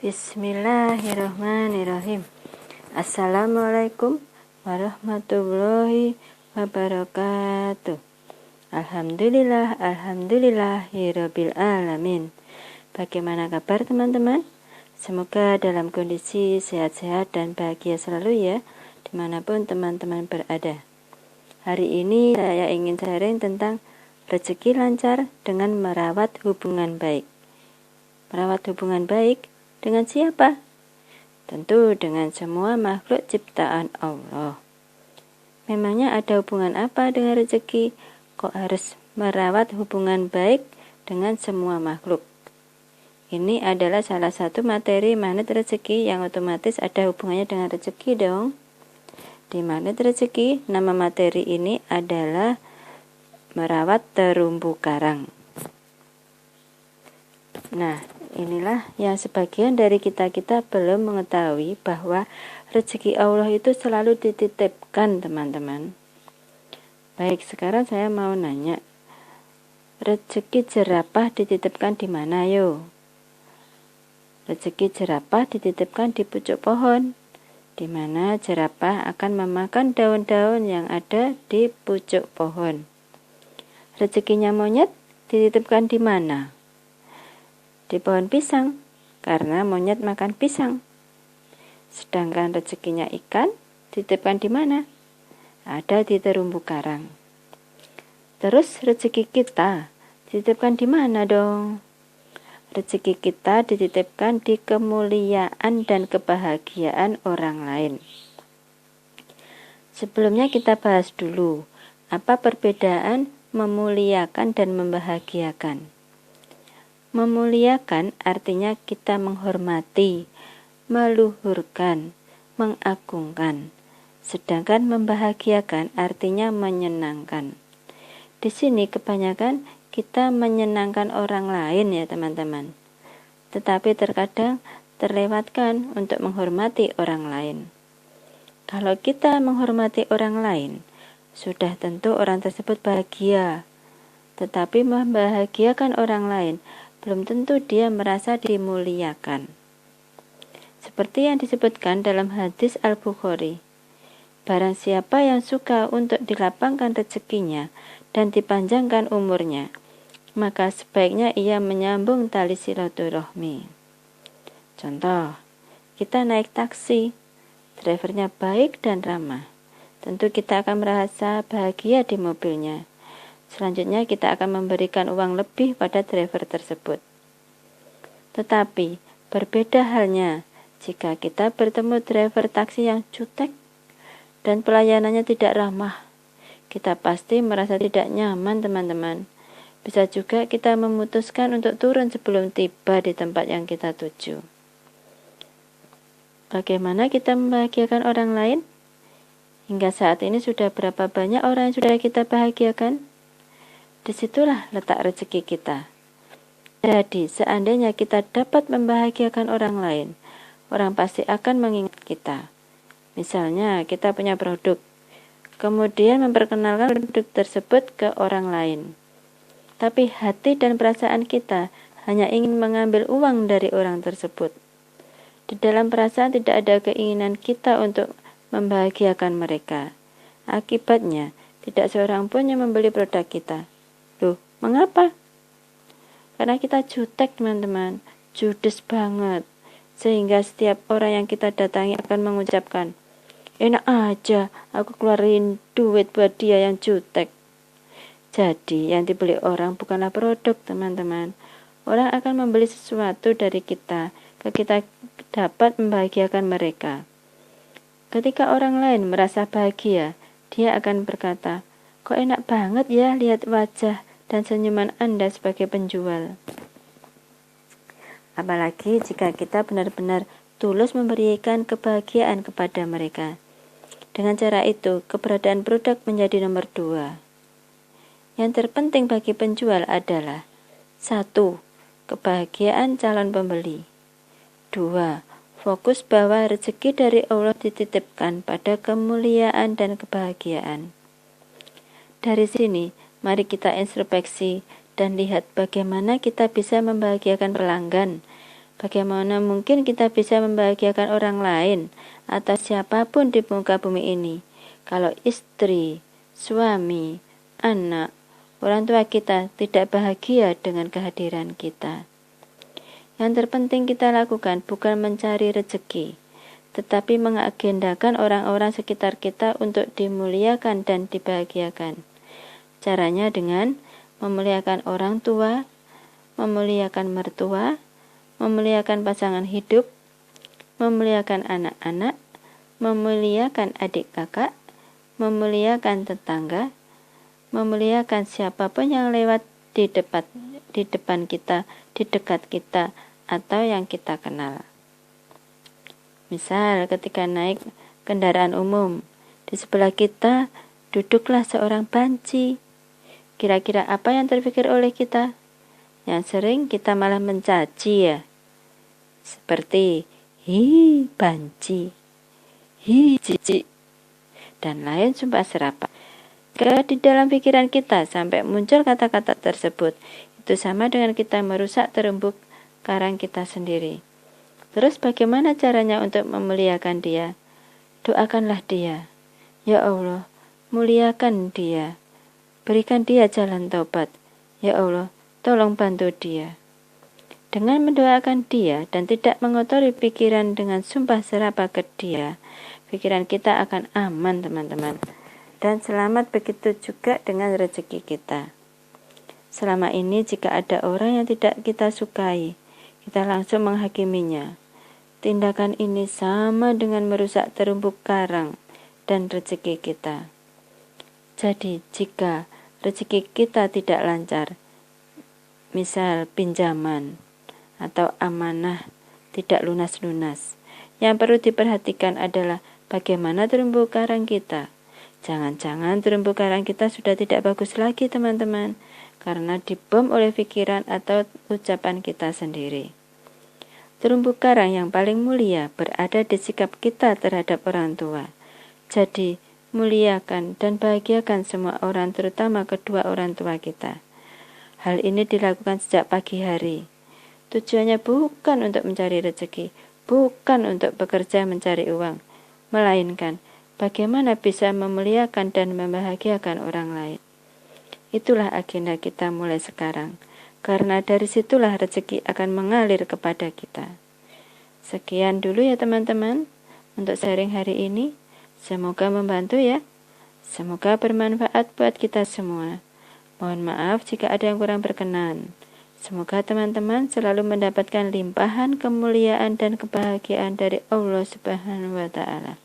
Bismillahirrahmanirrahim. Assalamualaikum warahmatullahi wabarakatuh. Alhamdulillahirabbil alamin. Bagaimana kabar teman-teman? Semoga dalam kondisi sehat-sehat dan bahagia selalu ya, dimanapun teman-teman berada. Hari ini saya ingin sharing tentang rezeki lancar dengan merawat hubungan baik. Merawat hubungan baik dengan siapa? Tentu dengan semua makhluk ciptaan Allah. Memangnya ada hubungan apa dengan rezeki? Kok harus merawat hubungan baik dengan semua makhluk? Ini adalah salah satu materi magnet rezeki yang otomatis ada hubungannya dengan rezeki dong. Di magnet rezeki, nama materi ini adalah merawat terumbu karang. Nah, inilah yang sebagian dari kita belum mengetahui bahwa rezeki Allah itu selalu dititipkan, teman-teman. Baik, sekarang saya mau nanya, rezeki jerapah dititipkan di mana yo? Rezeki jerapah dititipkan di pucuk pohon, di mana jerapah akan memakan daun-daun yang ada di pucuk pohon. Rezekinya monyet dititipkan di mana? Di pohon pisang, karena monyet makan pisang. Sedangkan rezekinya ikan dititipkan di mana? Ada di terumbu karang. Terus rezeki kita dititipkan di mana dong? Rezeki kita dititipkan di kemuliaan dan kebahagiaan orang lain. Sebelumnya kita bahas dulu, apa perbedaan memuliakan dan membahagiakan. Memuliakan artinya kita menghormati, meluhurkan, mengagungkan. Sedangkan membahagiakan artinya menyenangkan. Di sini kebanyakan kita menyenangkan orang lain ya teman-teman. Tetapi terkadang terlewatkan untuk menghormati orang lain. Kalau kita menghormati orang lain, sudah tentu orang tersebut bahagia. Tetapi membahagiakan orang lain, belum tentu dia merasa dimuliakan. Seperti yang disebutkan dalam hadis Al-Bukhari, barang siapa yang suka untuk dilapangkan rezekinya dan dipanjangkan umurnya, maka sebaiknya ia menyambung tali silaturahmi. Contoh, kita naik taksi, drivernya baik dan ramah. Tentu kita akan merasa bahagia di mobilnya. Selanjutnya kita akan memberikan uang lebih pada driver tersebut. Tetapi berbeda halnya jika kita bertemu driver taksi yang jutek dan pelayanannya tidak ramah. Kita pasti merasa tidak nyaman, teman-teman. Bisa juga kita memutuskan untuk turun sebelum tiba di tempat yang kita tuju. Bagaimana kita membahagiakan orang lain? Hingga saat ini sudah berapa banyak orang yang sudah kita bahagiakan? Disitulah letak rezeki kita. Jadi, seandainya kita dapat membahagiakan orang lain, orang pasti akan mengingat kita. Misalnya, kita punya produk, kemudian memperkenalkan produk tersebut ke orang lain. Tapi hati dan perasaan kita hanya ingin mengambil uang dari orang tersebut. Di dalam perasaan tidak ada keinginan kita untuk membahagiakan mereka. Akibatnya, tidak seorang pun yang membeli produk kita. Loh, mengapa? Karena kita jutek, teman-teman, judes banget. Sehingga setiap orang yang kita datangi akan mengucapkan, enak aja, aku keluarin duit buat dia yang jutek. Jadi, yang dibeli orang bukanlah produk, teman-teman. Orang akan membeli sesuatu dari kita, kita dapat membahagiakan mereka. Ketika orang lain merasa bahagia, dia akan berkata, kok enak banget ya lihat wajah dan senyuman Anda sebagai penjual. Apalagi jika kita benar-benar tulus memberikan kebahagiaan kepada mereka. Dengan cara itu, keberadaan produk menjadi nomor 2. Yang terpenting bagi penjual adalah 1. Kebahagiaan calon pembeli. 2. Fokus bahwa rezeki dari Allah dititipkan pada kemuliaan dan kebahagiaan. Dari sini, mari kita introspeksi dan lihat bagaimana kita bisa membahagiakan pelanggan, Bagaimana mungkin kita bisa membahagiakan orang lain atau siapapun di muka bumi ini kalau istri, suami, anak, orang tua kita tidak bahagia dengan kehadiran kita? Yang terpenting kita lakukan bukan mencari rezeki, tetapi mengagendakan orang-orang sekitar kita untuk dimuliakan dan dibahagiakan. Caranya dengan memuliakan orang tua, memuliakan mertua, memuliakan pasangan hidup, memuliakan anak-anak, memuliakan adik kakak, memuliakan tetangga, memuliakan siapapun yang lewat di depan kita, di dekat kita, atau yang kita kenal. Misal ketika naik kendaraan umum, di sebelah kita duduklah seorang banci. Kira-kira apa yang terpikir oleh kita? Yang sering kita malah mencaci ya. Seperti, hi banci, hi cici, dan lain sumpah serapah. Kalau di dalam pikiran kita sampai muncul kata-kata tersebut, itu sama dengan kita merusak terumbu karang kita sendiri. Terus bagaimana caranya untuk memuliakan dia? Doakanlah dia. Ya Allah, muliakan dia. Berikan dia jalan taubat. Ya Allah, tolong bantu dia. Dengan mendoakan dia dan tidak mengotori pikiran dengan sumpah serapah ke dia, pikiran kita akan aman, teman-teman. Dan selamat, begitu juga dengan rezeki kita. Selama ini jika ada orang yang tidak kita sukai, kita langsung menghakiminya. Tindakan ini sama dengan merusak terumbu karang dan rezeki kita. Jadi jika rezeki kita tidak lancar, misal pinjaman atau amanah tidak lunas-lunas, yang perlu diperhatikan adalah bagaimana terumbu karang kita. Jangan-jangan terumbu karang kita sudah tidak bagus lagi, teman-teman, karena dibom oleh pikiran atau ucapan kita sendiri. Terumbu karang yang paling mulia berada di sikap kita terhadap orang tua. Jadi, muliakan dan bahagiakan semua orang, terutama kedua orang tua kita. Hal ini dilakukan sejak pagi hari. Tujuannya bukan untuk mencari rezeki, bukan untuk bekerja mencari uang, melainkan bagaimana bisa memuliakan dan membahagiakan orang lain. Itulah agenda kita mulai sekarang, karena dari situlah rezeki akan mengalir kepada kita. Sekian dulu ya teman-teman, untuk sharing hari ini. Semoga membantu ya. Semoga bermanfaat buat kita semua. Mohon maaf jika ada yang kurang berkenan. Semoga teman-teman selalu mendapatkan limpahan kemuliaan dan kebahagiaan dari Allah Subhanahu wa Ta'ala.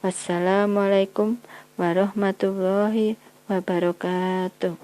Wassalamualaikum warahmatullahi wabarakatuh.